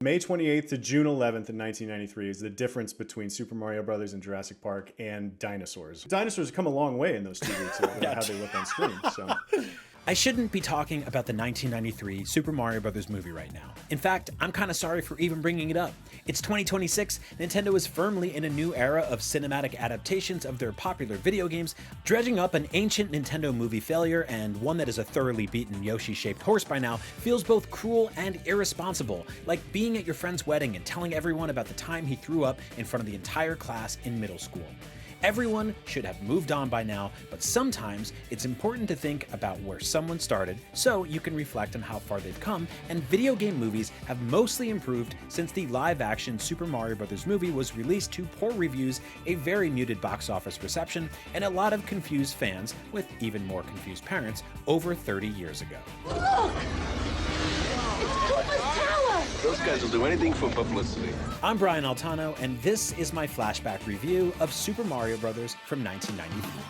May 28th to June 11th in 1993 is the difference between Super Mario Brothers and Jurassic Park and dinosaurs. Dinosaurs have come a long way in those 2 weeks of how they look on screen. So. I shouldn't be talking about the 1993 Super Mario Bros. Movie right now. In fact, I'm kinda sorry for even bringing it up. It's 2026, Nintendo is firmly in a new era of cinematic adaptations of their popular video games, dredging up an ancient Nintendo movie failure, and one that is a thoroughly beaten Yoshi-shaped horse by now feels both cruel and irresponsible, like being at your friend's wedding and telling everyone about the time he threw up in front of the entire class in middle school. Everyone should have moved on by now, but sometimes it's important to think about where someone started so you can reflect on how far they've come, and video game movies have mostly improved since the live-action Super Mario Bros. Movie was released to poor reviews, a very muted box office reception, and a lot of confused fans, with even more confused parents, over 30 years ago. Look! It's Koopa's tower! Those guys will do anything for publicity. I'm Brian Altano, and this is my flashback review of Super Mario Bros. From 1993.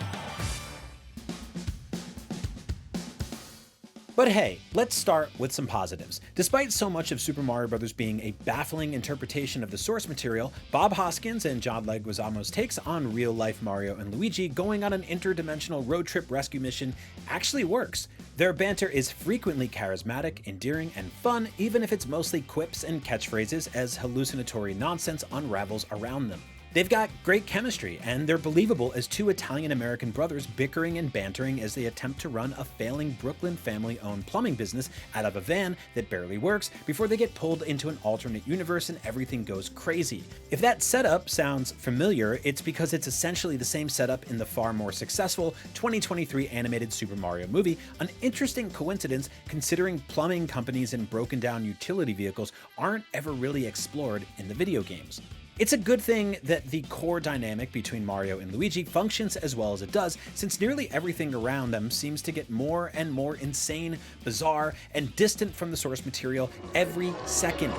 But hey, let's start with some positives. Despite so much of Super Mario Bros. Being a baffling interpretation of the source material, Bob Hoskins and John Leguizamo's takes on real-life Mario and Luigi going on an interdimensional road trip rescue mission actually works. Their banter is frequently charismatic, endearing, and fun, even if it's mostly quips and catchphrases as hallucinatory nonsense unravels around them. They've got great chemistry, and they're believable as two Italian-American brothers bickering and bantering as they attempt to run a failing Brooklyn family-owned plumbing business out of a van that barely works before they get pulled into an alternate universe and everything goes crazy. If that setup sounds familiar, it's because it's essentially the same setup in the far more successful 2023 animated Super Mario movie, an interesting coincidence considering plumbing companies and broken-down utility vehicles aren't ever really explored in the video games. It's a good thing that the core dynamic between Mario and Luigi functions as well as it does, since nearly everything around them seems to get more and more insane, bizarre, and distant from the source material every second.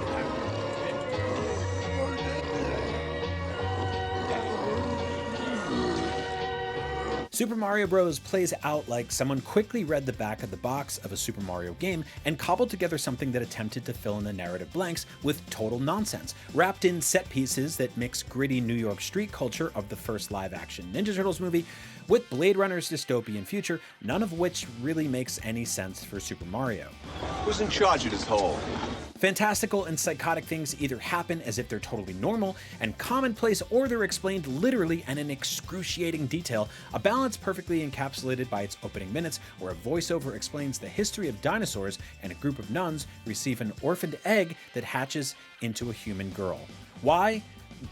Super Mario Bros. Plays out like someone quickly read the back of the box of a Super Mario game and cobbled together something that attempted to fill in the narrative blanks with total nonsense, wrapped in set pieces that mix gritty New York street culture of the first live-action Ninja Turtles movie with Blade Runner's dystopian future, none of which really makes any sense for Super Mario. Who's in charge of this whole? Fantastical and psychotic things either happen as if they're totally normal and commonplace, or they're explained literally and in excruciating detail, a balance perfectly encapsulated by its opening minutes, where a voiceover explains the history of dinosaurs and a group of nuns receive an orphaned egg that hatches into a human girl. Why?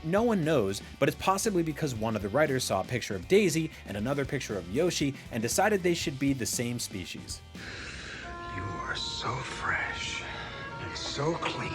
No one knows, but it's possibly because one of the writers saw a picture of Daisy and another picture of Yoshi and decided they should be the same species. You are so fresh and so clean.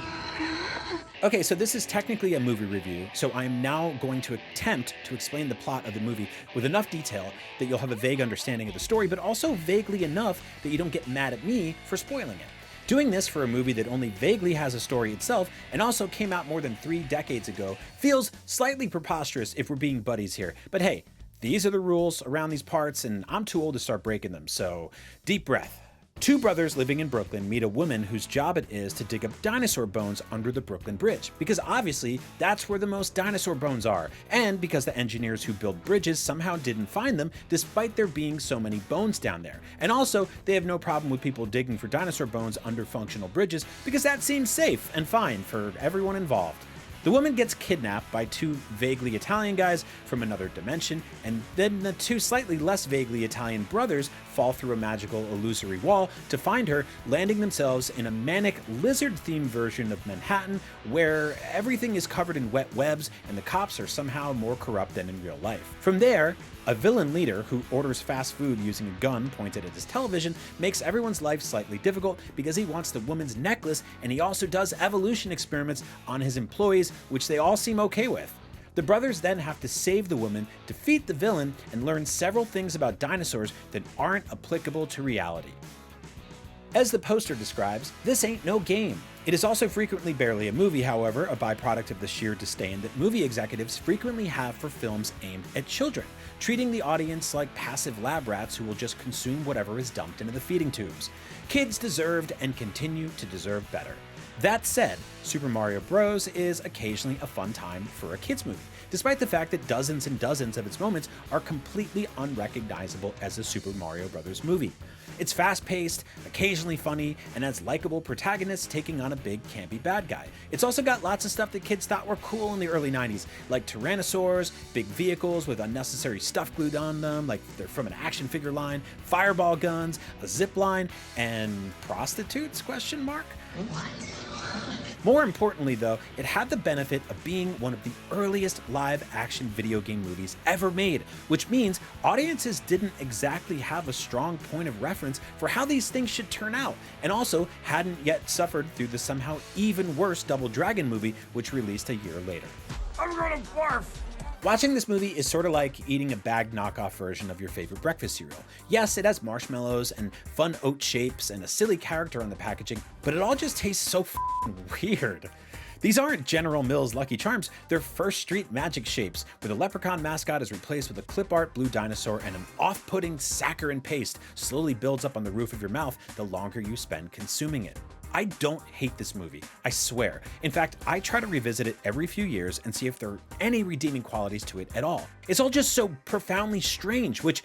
Okay, so this is technically a movie review, so I'm now going to attempt to explain the plot of the movie with enough detail that you'll have a vague understanding of the story, but also vaguely enough that you don't get mad at me for spoiling it. Doing this for a movie that only vaguely has a story itself and also came out more than 3 decades ago feels slightly preposterous if we're being buddies here, but hey, these are the rules around these parts and I'm too old to start breaking them, so deep breath. Two brothers living in Brooklyn meet a woman whose job it is to dig up dinosaur bones under the Brooklyn Bridge, because obviously that's where the most dinosaur bones are, and because the engineers who build bridges somehow didn't find them despite there being so many bones down there. And also, they have no problem with people digging for dinosaur bones under functional bridges because that seems safe and fine for everyone involved. The woman gets kidnapped by two vaguely Italian guys from another dimension, and then the two slightly less vaguely Italian brothers fall through a magical illusory wall to find her, landing themselves in a manic lizard-themed version of Manhattan where everything is covered in wet webs and the cops are somehow more corrupt than in real life. From there, a villain leader who orders fast food using a gun pointed at his television makes everyone's life slightly difficult because he wants the woman's necklace, and he also does evolution experiments on his employees, which they all seem okay with. The brothers then have to save the woman, defeat the villain, and learn several things about dinosaurs that aren't applicable to reality. As the poster describes, this ain't no game. It is also frequently barely a movie, however, a byproduct of the sheer disdain that movie executives frequently have for films aimed at children, treating the audience like passive lab rats who will just consume whatever is dumped into the feeding tubes. Kids deserved and continue to deserve better. That said, Super Mario Bros. Is occasionally a fun time for a kids movie, despite the fact that dozens and dozens of its moments are completely unrecognizable as a Super Mario Bros. Movie. It's fast-paced, occasionally funny, and has likable protagonists taking on a big campy bad guy. It's also got lots of stuff that kids thought were cool in the early 90s, like tyrannosaurs, big vehicles with unnecessary stuff glued on them, like they're from an action figure line, fireball guns, a zip line, and prostitutes, question mark? More importantly though, it had the benefit of being one of the earliest live-action video game movies ever made, which means audiences didn't exactly have a strong point of reference for how these things should turn out, and also hadn't yet suffered through the somehow even worse Double Dragon movie, which released a year later. I'm gonna barf! Watching this movie is sort of like eating a bagged knockoff version of your favorite breakfast cereal. Yes, it has marshmallows and fun oat shapes and a silly character on the packaging, but it all just tastes so f***ing weird. These aren't General Mills Lucky Charms, they're First Street Magic shapes, where the leprechaun mascot is replaced with a clip art blue dinosaur and an off-putting saccharin paste slowly builds up on the roof of your mouth the longer you spend consuming it. I don't hate this movie, I swear. In fact, I try to revisit it every few years and see if there are any redeeming qualities to it at all. It's all just so profoundly strange, which,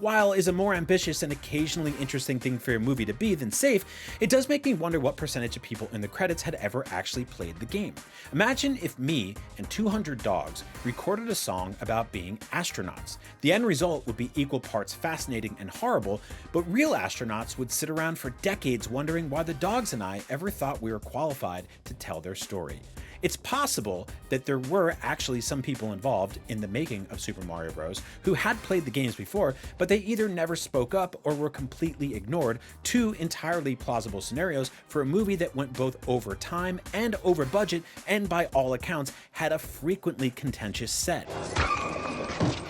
while is a more ambitious and occasionally interesting thing for a movie to be than safe, it does make me wonder what percentage of people in the credits had ever actually played the game. Imagine if me and 200 dogs recorded a song about being astronauts. The end result would be equal parts fascinating and horrible, but real astronauts would sit around for decades wondering why the dogs and I ever thought we were qualified to tell their story. It's possible that there were actually some people involved in the making of Super Mario Bros. Who had played the games before, but they either never spoke up or were completely ignored, two entirely plausible scenarios for a movie that went both over time and over budget, and by all accounts had a frequently contentious set.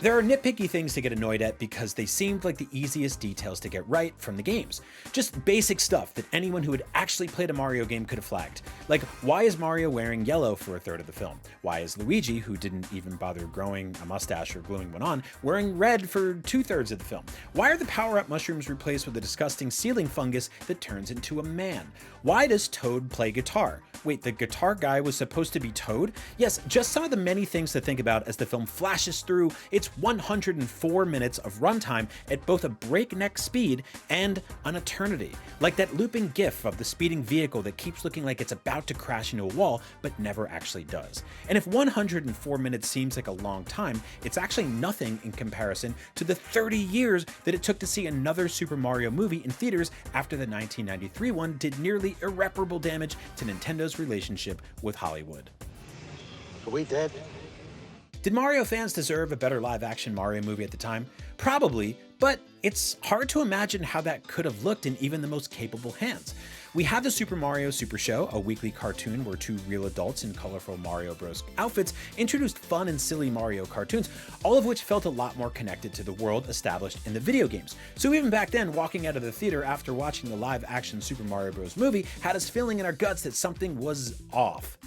There are nitpicky things to get annoyed at because they seemed like the easiest details to get right from the games. Just basic stuff that anyone who had actually played a Mario game could have flagged. Like, why is Mario wearing yellow for a third of the film? Why is Luigi, who didn't even bother growing a mustache or gluing one on, wearing red for 2/3 of the film? Why are the power-up mushrooms replaced with a disgusting ceiling fungus that turns into a man? Why does Toad play guitar? Wait, the guitar guy was supposed to be Toad? Yes, just some of the many things to think about as the film flashes through its 104 minutes of runtime at both a breakneck speed and an eternity. Like that looping gif of the speeding vehicle that keeps looking like it's about to crash into a wall, but never actually does. And if 104 minutes seems like a long time, it's actually nothing in comparison to the 30 years that it took to see another Super Mario movie in theaters after the 1993 one did nearly irreparable damage to Nintendo's relationship with Hollywood. Are we dead? Did Mario fans deserve a better live-action Mario movie at the time? Probably, but it's hard to imagine how that could have looked in even the most capable hands. We had the Super Mario Super Show, a weekly cartoon where two real adults in colorful Mario Bros. Outfits introduced fun and silly Mario cartoons, all of which felt a lot more connected to the world established in the video games. So even back then, walking out of the theater after watching the live-action Super Mario Bros. Movie had us feeling in our guts that something was off.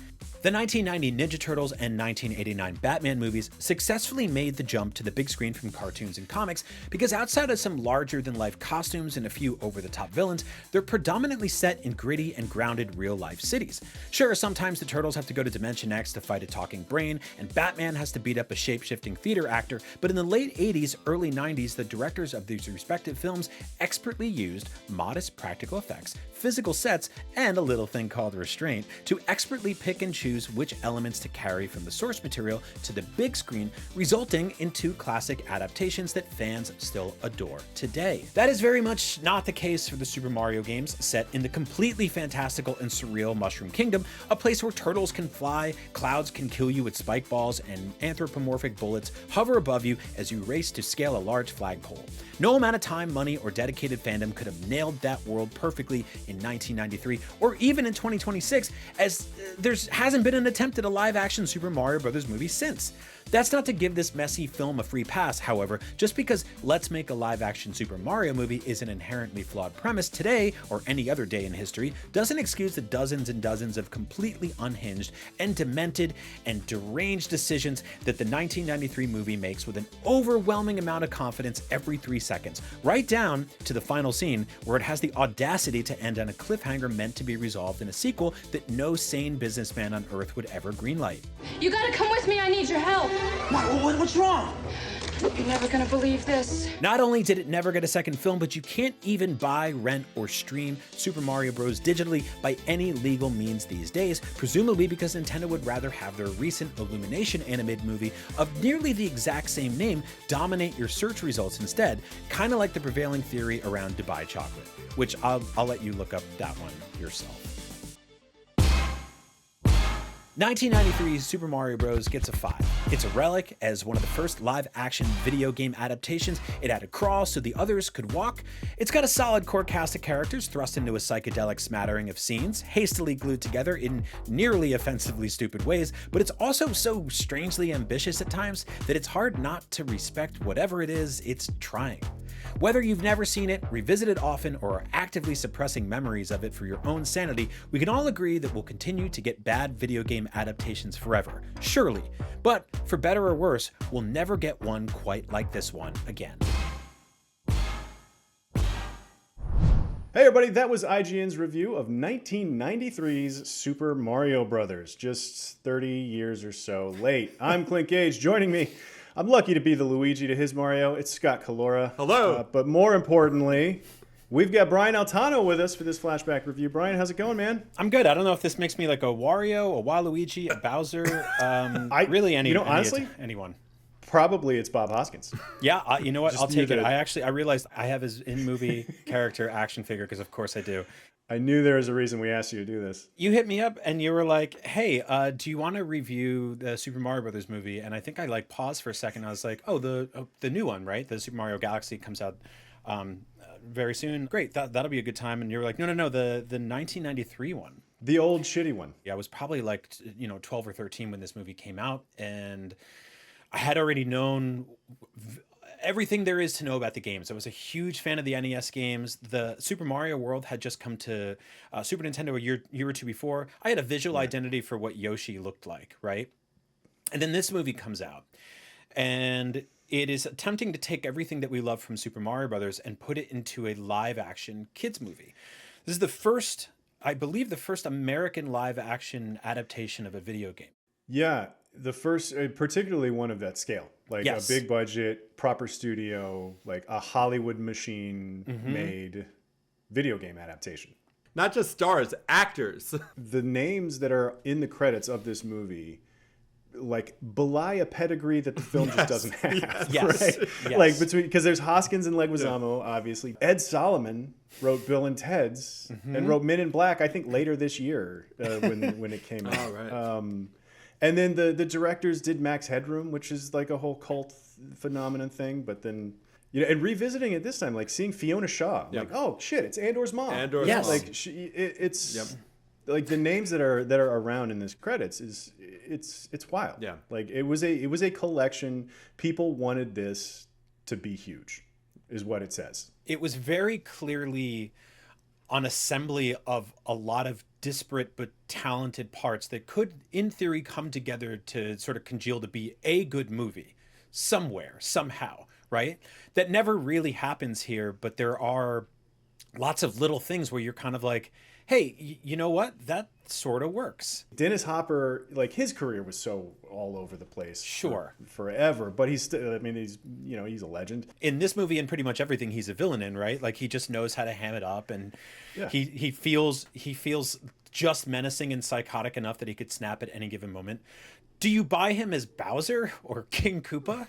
The 1990 Ninja Turtles and 1989 Batman movies successfully made the jump to the big screen from cartoons and comics because outside of some larger-than-life costumes and a few over-the-top villains, they're predominantly set in gritty and grounded real-life cities. Sure, sometimes the Turtles have to go to Dimension X to fight a talking brain, and Batman has to beat up a shape-shifting theater actor, but in the late 80s, early 90s, the directors of these respective films expertly used modest practical effects, physical sets, and a little thing called restraint to expertly pick and choose which elements to carry from the source material to the big screen, resulting in two classic adaptations that fans still adore today. That is very much not the case for the Super Mario games, set in the completely fantastical and surreal Mushroom Kingdom, a place where turtles can fly, clouds can kill you with spike balls, and anthropomorphic bullets hover above you as you race to scale a large flagpole. No amount of time, money, or dedicated fandom could have nailed that world perfectly in 1993, or even in 2026, as there hasn't been an attempt at a live-action Super Mario Bros. Movie since. That's not to give this messy film a free pass, however. Just because let's make a live-action Super Mario movie is an inherently flawed premise today, or any other day in history, doesn't excuse the dozens and dozens of completely unhinged and demented and deranged decisions that the 1993 movie makes with an overwhelming amount of confidence every 3 seconds, right down to the final scene where it has the audacity to end on a cliffhanger meant to be resolved in a sequel that no sane businessman on Earth would ever greenlight. You gotta come with me. I need your help. What's wrong? You're never gonna believe this. Not only did it never get a second film, but you can't even buy, rent, or stream Super Mario Bros. Digitally by any legal means these days, presumably because Nintendo would rather have their recent Illumination animated movie of nearly the exact same name dominate your search results instead, kind of like the prevailing theory around Dubai chocolate, which I'll let you look up that one yourself. 1993's Super Mario Bros. Gets a 5. It's a relic as one of the first live-action video game adaptations. It had to crawl so the others could walk. It's got a solid core cast of characters thrust into a psychedelic smattering of scenes, hastily glued together in nearly offensively stupid ways, but it's also so strangely ambitious at times that it's hard not to respect whatever it is it's trying. Whether you've never seen it, revisit it often, or are actively suppressing memories of it for your own sanity, we can all agree that we'll continue to get bad video game adaptations forever, surely. But for better or worse, we'll never get one quite like this one again. Hey everybody, that was IGN's review of 1993's Super Mario Brothers, just 30 years or so late. I'm Clint Gage. Joining me, I'm lucky to be the Luigi to his Mario. It's Scott Collura. Hello. But more importantly, we've got Brian Altano with us for this flashback review. Brian, how's it going, man? I'm good. I don't know if this makes me like a Wario, a Waluigi, a Bowser, really anyone. Probably it's Bob Hoskins. Yeah, you know what? Just I'll take knew it. that I realized I have his in-movie character action figure because of course I do. I knew there was a reason we asked you to do this. You hit me up and you were like, "Hey, do you want to review the Super Mario Brothers movie?" And I think I like paused for a second. I was like, "Oh, the new one, right? The Super Mario Galaxy comes out very soon. Great, that'll be a good time." And you were like, "No, the 1993 one, The old shitty one." Yeah, I was probably like 12 or 13 when this movie came out, and I had already known everything there is to know about the games. I was a huge fan of the NES games. The Super Mario World had just come to Super Nintendo a year or two before. I had a visual identity for what Yoshi looked like, right? And then this movie comes out, and it is attempting to take everything that we love from Super Mario Brothers and put it into a live-action kids movie. This is the first, I believe, the first American live-action adaptation of a video game. Yeah, the first, particularly one of that scale. Like Yes. a big budget, proper studio, like a Hollywood machine made video game adaptation. Not just stars, actors. The names that are in the credits of this movie like belie a pedigree that the film just doesn't have. Yes. Right? Yes. Like because there's Hoskins and Leguizamo, obviously. Ed Solomon wrote Bill and Ted's and wrote Men in Black, I think later this year when it came out. Oh, right. And then the directors did Max Headroom, which is like a whole cult phenomenon thing. But then, and revisiting it this time, like seeing Fiona Shaw, like, oh shit, it's Andor's mom. Andor's Yes. mom. Like it's like the names that are around in this credits is it's wild. Yeah. Like it was a collection. People wanted this to be huge, is what it says. It was very clearly an assembly of a lot of disparate but talented parts that could, in theory, come together to sort of congeal to be a good movie somewhere, somehow, right? That never really happens here, but there are lots of little things where you're kind of like, hey, you know what? That sort of works. Dennis Hopper, like his career was so all over the place. Sure. Forever, but he's still, I mean, he's a legend. In this movie and pretty much everything he's a villain in, right? Like he just knows how to ham it up, and he feels just menacing and psychotic enough that he could snap at any given moment. Do you buy him as Bowser or King Koopa?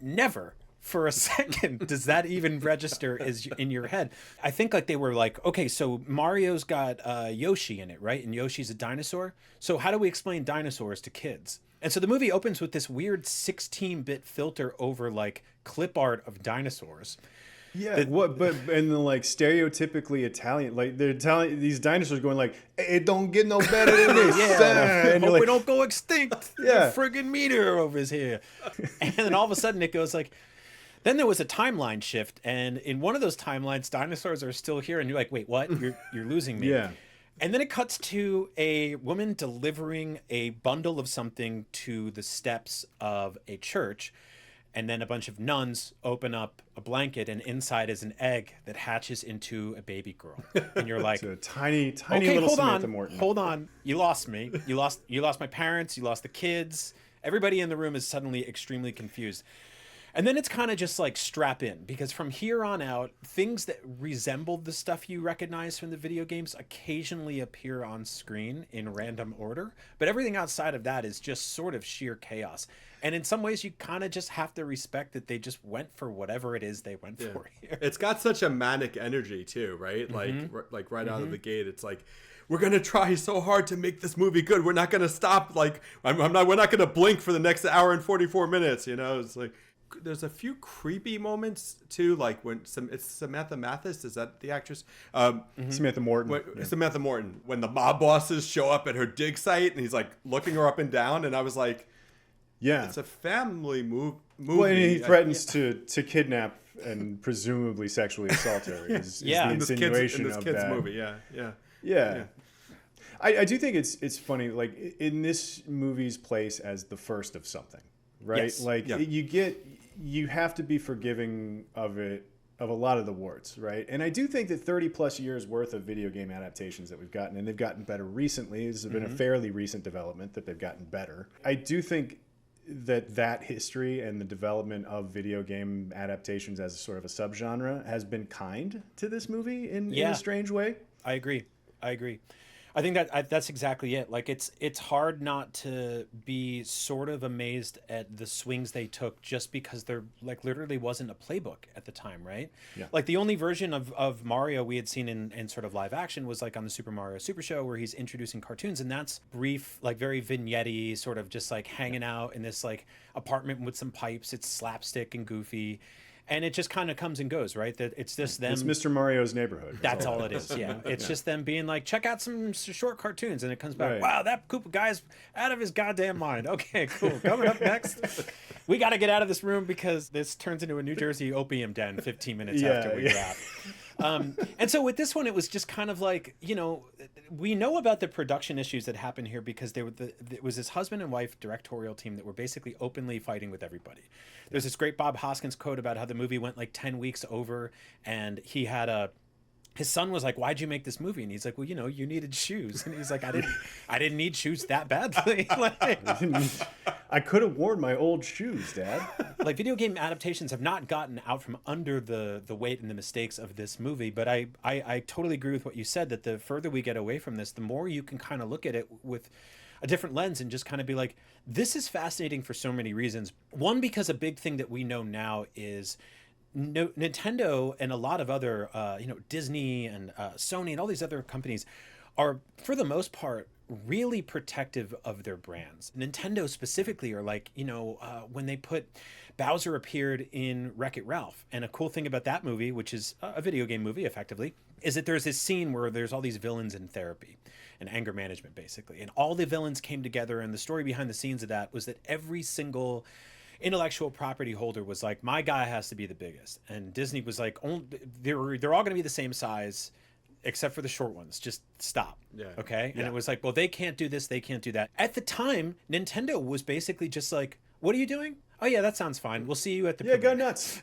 Never. For a second, does that even register as in your head? I think like they were like, okay, so Mario's got Yoshi in it, right? And Yoshi's a dinosaur. So how do we explain dinosaurs to kids? And so the movie opens with this weird 16-bit filter over like clip art of dinosaurs. Yeah, but and the like stereotypically Italian, like they're Italian, these dinosaurs going like, it don't get no better than this. And Hope you're we like, don't go extinct. Yeah. The friggin' meteor over here. And then all of a sudden it goes like, then there was a timeline shift, and in one of those timelines, dinosaurs are still here, and you're like, wait, what? You're losing me. Yeah. And then it cuts to a woman delivering a bundle of something to the steps of a church. And then a bunch of nuns open up a blanket, and inside is an egg that hatches into a baby girl. And you're like, it's a tiny okay, little hold Samantha on, Morton. hold on. You lost me. You lost my parents. You lost the kids. Everybody in the room is suddenly extremely confused. And then it's kind of just like strap in, because from here on out, things that resembled the stuff you recognize from the video games occasionally appear on screen in random order. But everything outside of that is just sort of sheer chaos. And in some ways, you kind of just have to respect that they just went for whatever it is they went for here. It's got such a manic energy too, right? Mm-hmm. Like right out of the gate, it's like, we're gonna try so hard to make this movie good. We're not gonna stop. Like we're not gonna blink for the next hour and 44 minutes. You know, it's like there's a few creepy moments too, like when it's Samantha Mathis, is that the actress? Samantha Morton. Samantha Morton. When the mob bosses show up at her dig site and he's like looking her up and down, and I was like, yeah, it's a family movie. Well, and he threatens to kidnap and presumably sexually assault her. Is the insinuation in this of kid's that movie. Yeah. I do think it's funny, like in this movie's place as the first of something, right? Yes. Like you have to be forgiving of a lot of the warts, right? And I do think that 30 plus years worth of video game adaptations that we've gotten, and they've gotten better recently. This has been a fairly recent development that they've gotten better. I do think that history and the development of video game adaptations as a sort of a subgenre has been kind to this movie in a strange way. I agree. I think that's exactly it. Like it's hard not to be sort of amazed at the swings they took, just because there like literally wasn't a playbook at the time, right? Yeah. Like the only version of Mario we had seen in sort of live action was like on the Super Mario Super Show, where he's introducing cartoons, and that's brief, like very vignette-y, sort of just like hanging out in this like apartment with some pipes. It's slapstick and goofy. And it just kind of comes and goes, right? That it's just them. It's Mr. Mario's neighborhood. That's all it is. Yeah, it's just them being like, check out some short cartoons, and it comes back. Right. Wow, that Koopa guy's out of his goddamn mind. Okay, cool. Coming up next, we got to get out of this room because this turns into a New Jersey opium den 15 minutes after we wrap. And so with this one, it was just kind of like, you know, we know about the production issues that happened here because it was this husband and wife directorial team that were basically openly fighting with everybody. There's this great Bob Hoskins quote about how the movie went like 10 weeks over, and he had his son was like, "Why'd you make this movie?" And he's like, "Well, you know, you needed shoes." And he's like, I didn't need shoes that badly. Like, I could have worn my old shoes, Dad. Like, video game adaptations have not gotten out from under the weight and the mistakes of this movie. But I totally agree with what you said, that the further we get away from this, the more you can kind of look at it with a different lens and just kind of be like, this is fascinating for so many reasons. One, because a big thing that we know now is Nintendo and a lot of other, Disney and Sony and all these other companies are, for the most part, really protective of their brands. Nintendo specifically are like, when they put Bowser appeared in Wreck-It Ralph. And a cool thing about that movie, which is a video game movie effectively, is that there's this scene where there's all these villains in therapy and anger management, basically. And all the villains came together, and the story behind the scenes of that was that every single intellectual property holder was like, my guy has to be the biggest. And Disney was like, they're all going to be the same size, except for the short ones. Just stop. Yeah. Okay. Yeah. And it was like, well, they can't do this, they can't do that. At the time, Nintendo was basically just like, what are you doing? Oh yeah, that sounds fine. We'll see you at the premiere. Go nuts.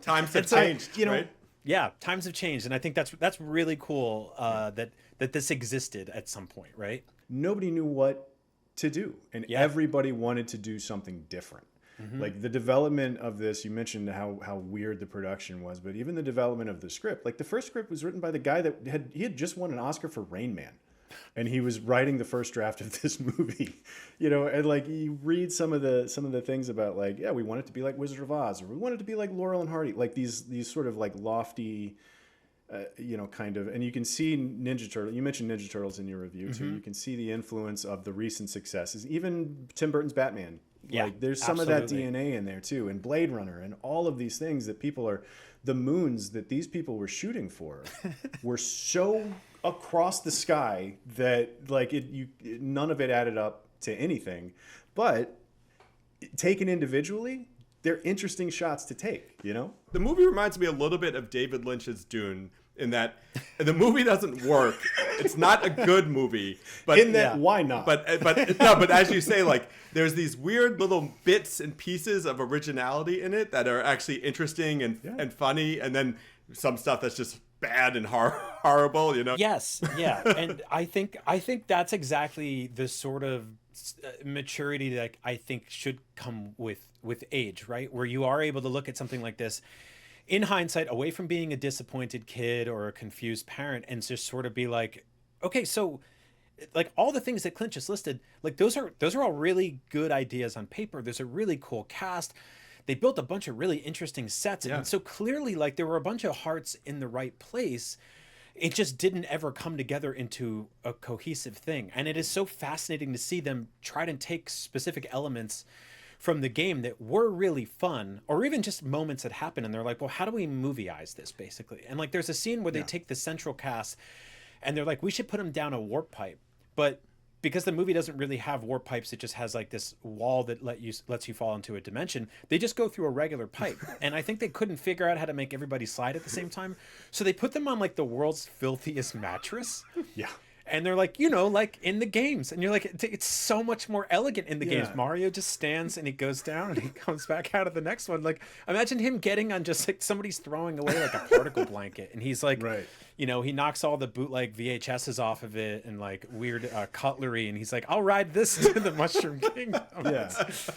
Times have changed, right? Yeah, times have changed, and I think that's really cool that this existed at some point, right? Nobody knew what to do, and everybody wanted to do something different. Mm-hmm. Like the development of this, you mentioned how weird the production was, but even the development of the script, like the first script was written by the guy that had just won an Oscar for Rain Man, and he was writing the first draft of this movie, and like you read some of the things about like, we want it to be like Wizard of Oz, or we want it to be like Laurel and Hardy, like these sort of like lofty, kind of, and you can see Ninja Turtle. You mentioned Ninja Turtles in your review too. You can see the influence of the recent successes, even Tim Burton's Batman. Yeah, like there's some of that DNA in there too, and Blade Runner, and all of these things that people are the moons that these people were shooting for were so across the sky that like none of it added up to anything. But taken individually, they're interesting shots to take, you know? The movie reminds me a little bit of David Lynch's Dune in that the movie doesn't work. It's not a good movie. But in that, why not? But no, but as you say, like there's these weird little bits and pieces of originality in it that are actually interesting and funny, and then some stuff that's just bad and horrible, you know? Yes, yeah. And I think that's exactly the sort of maturity that I think should come with age, right? Where you are able to look at something like this in hindsight, away from being a disappointed kid or a confused parent, and just sort of be like, okay, so like all the things that Clint just listed, like those are all really good ideas on paper. There's a really cool cast. They built a bunch of really interesting sets. And so clearly, like, there were a bunch of hearts in the right place. It just didn't ever come together into a cohesive thing. And it is so fascinating to see them try to take specific elements from the game that were really fun, or even just moments that happen. And they're like, well, how do we movieize this, basically? And like, there's a scene where they take the central cast and they're like, we should put them down a warp pipe. But because the movie doesn't really have warp pipes, it just has like this wall that lets you fall into a dimension. They just go through a regular pipe. And I think they couldn't figure out how to make everybody slide at the same time. So they put them on like the world's filthiest mattress. Yeah. And they're like, you know, like in the games. And you're like, it's so much more elegant in the games. Mario just stands and he goes down and he comes back out of the next one. Like, imagine him getting on just like somebody's throwing away like a particle blanket. And he's like, you know, he knocks all the bootleg VHSs off of it and like weird cutlery. And he's like, I'll ride this to the Mushroom Kingdom.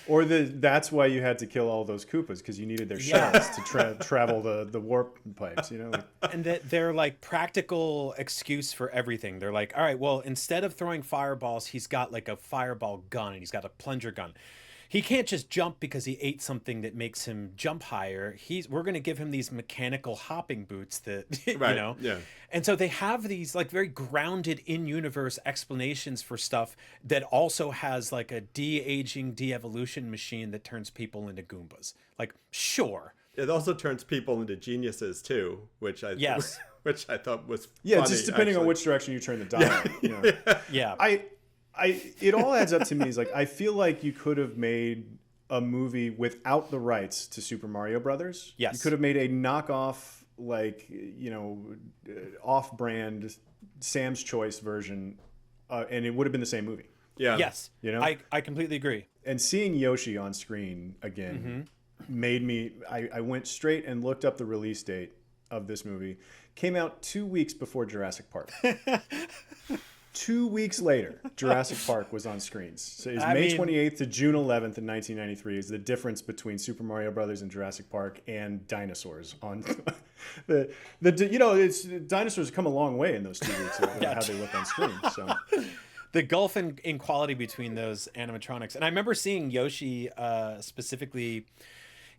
Or that's why you had to kill all those Koopas, because you needed their shells to travel the warp pipes, you know? Like, and that they're like practical excuse for everything. They're like, all right, well, instead of throwing fireballs, he's got like a fireball gun and he's got a plunger gun. He can't just jump because he ate something that makes him jump higher. We're going to give him these mechanical hopping boots that, you know? Yeah. And so they have these like very grounded in-universe explanations for stuff that also has like a de-aging, de-evolution machine that turns people into Goombas. Like, sure. It also turns people into geniuses too, which I thought was funny, just depending on which direction you turn the dial. You know? It all adds up to me. Is like, I feel like you could have made a movie without the rights to Super Mario Brothers. Yes. You could have made a knockoff, like, you know, off-brand Sam's Choice version, and it would have been the same movie. Yeah. Yes. You know? I completely agree. And seeing Yoshi on screen again made me. I went straight and looked up the release date of this movie. Came out 2 weeks before Jurassic Park. 2 weeks later, Jurassic Park was on screens. So it's May 28th to June 11th in 1993 is the difference between Super Mario Brothers and Jurassic Park and dinosaurs. On you know, it's dinosaurs come a long way in those 2 weeks of how they look on screen. So the gulf in quality between those animatronics, and I remember seeing Yoshi specifically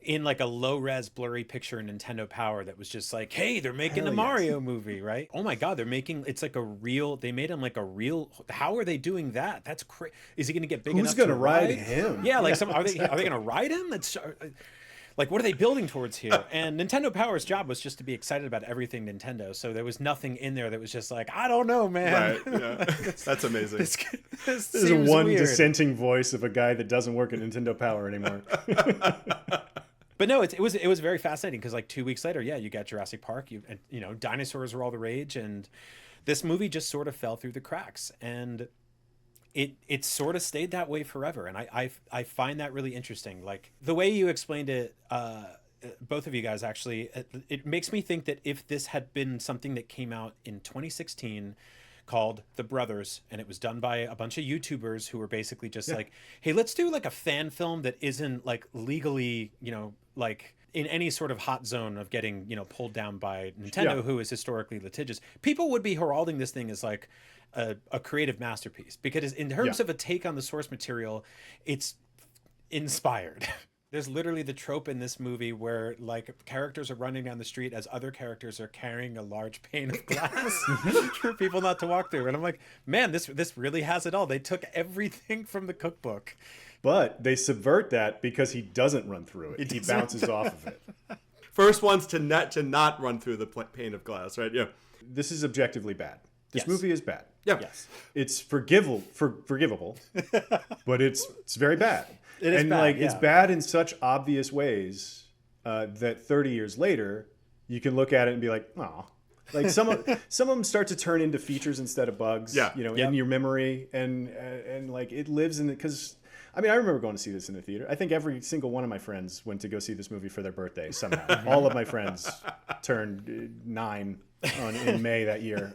in like a low-res blurry picture in Nintendo Power that was just like, hey, they're making a Mario movie, right? Oh my God, it's like they made him like a real, how are they doing that? That's crazy. Is he going to get big enough to Who's going to ride him? Yeah, like are they going to ride him? That's like, what are they building towards here? And Nintendo Power's job was just to be excited about everything Nintendo. So there was nothing in there that was just like, I don't know, man. Right, yeah. That's amazing. This is one weird dissenting voice of a guy that doesn't work at Nintendo Power anymore. But no, it was very fascinating because like 2 weeks later, you got Jurassic Park. You know, dinosaurs were all the rage, and this movie just sort of fell through the cracks, and it sort of stayed that way forever. And I find that really interesting. Like the way you explained it, both of you guys actually, it makes me think that if this had been something that came out in 2016. Called The Brothers, and it was done by a bunch of YouTubers who were basically just like, hey, let's do like a fan film that isn't like legally, you know, like in any sort of hot zone of getting, you know, pulled down by Nintendo, who is historically litigious. People would be heralding this thing as like a creative masterpiece, because in terms of a take on the source material, it's inspired. There's literally the trope in this movie where like characters are running down the street as other characters are carrying a large pane of glass for people not to walk through. And I'm like, man, this really has it all. They took everything from the cookbook. But they subvert that because he doesn't run through it. He bounces off of it. first ones to not run through the pane of glass, right? Yeah. This is objectively bad. This movie is bad. Yeah. Yes. It's forgivable, but it's very bad. It is and bad, like yeah. it's bad in such obvious ways that 30 years later you can look at it and be like, oh, like some of them start to turn into features instead of bugs. Yeah. You know, in your memory, and like it lives in it because. I mean, I remember going to see this in the theater. I think every single one of my friends went to go see this movie for their birthday somehow. All of my friends turned 9 in May that year.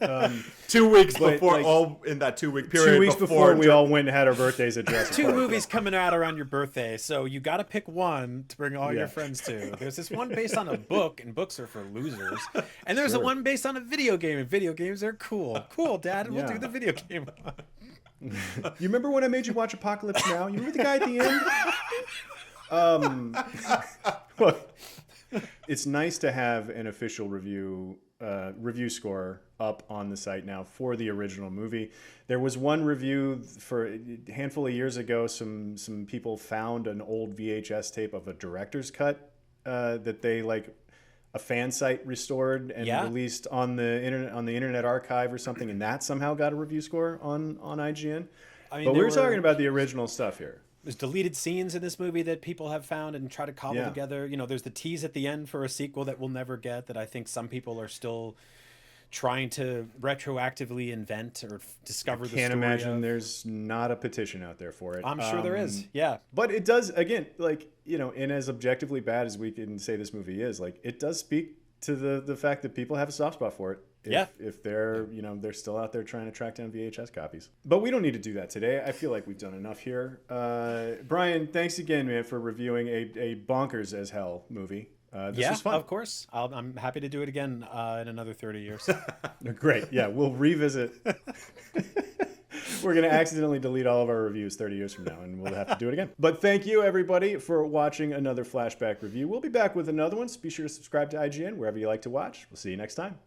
2 weeks but, before, like, all in that 2 week period. 2 weeks before we all went and had our birthdays at Jurassic Two Park. movies coming out around your birthday, so you got to pick one to bring all Yeah. your friends to. There's this one based on a book, and books are for losers. And there's a one based on a video game, and video games are cool. Cool, Dad, we'll Yeah. do the video game one. You remember when I made you watch Apocalypse Now? You remember the guy at the end? Look, it's nice to have an official review score up on the site now for the original movie. There was one review for a handful of years ago. Some people found an old VHS tape of a director's cut that they like a fan site restored and released on the Internet Archive or something, and that somehow got a review score on IGN. I mean, But we there were talking about the original stuff here. There's deleted scenes in this movie that people have found and try to cobble Yeah. together. You know, there's the tease at the end for a sequel that we'll never get that I think some people are still trying to retroactively invent or discover the story Can't imagine of. there's not a petition out there for it. I'm sure there is. Yeah. But it does, again, like, you know, and as objectively bad as we can say this movie is, like, it does speak to the fact that people have a soft spot for it. If they're, you know, they're still out there trying to track down VHS copies. But we don't need to do that today. I feel like we've done enough here. Brian, thanks again, man, for reviewing a bonkers as hell movie. This was fun. Of course. I'm happy to do it again in another 30 years. Great. Yeah, we'll revisit. We're going to accidentally delete all of our reviews 30 years from now, and we'll have to do it again. But thank you, everybody, for watching another Flashback review. We'll be back with another one. So be sure to subscribe to IGN wherever you like to watch. We'll see you next time.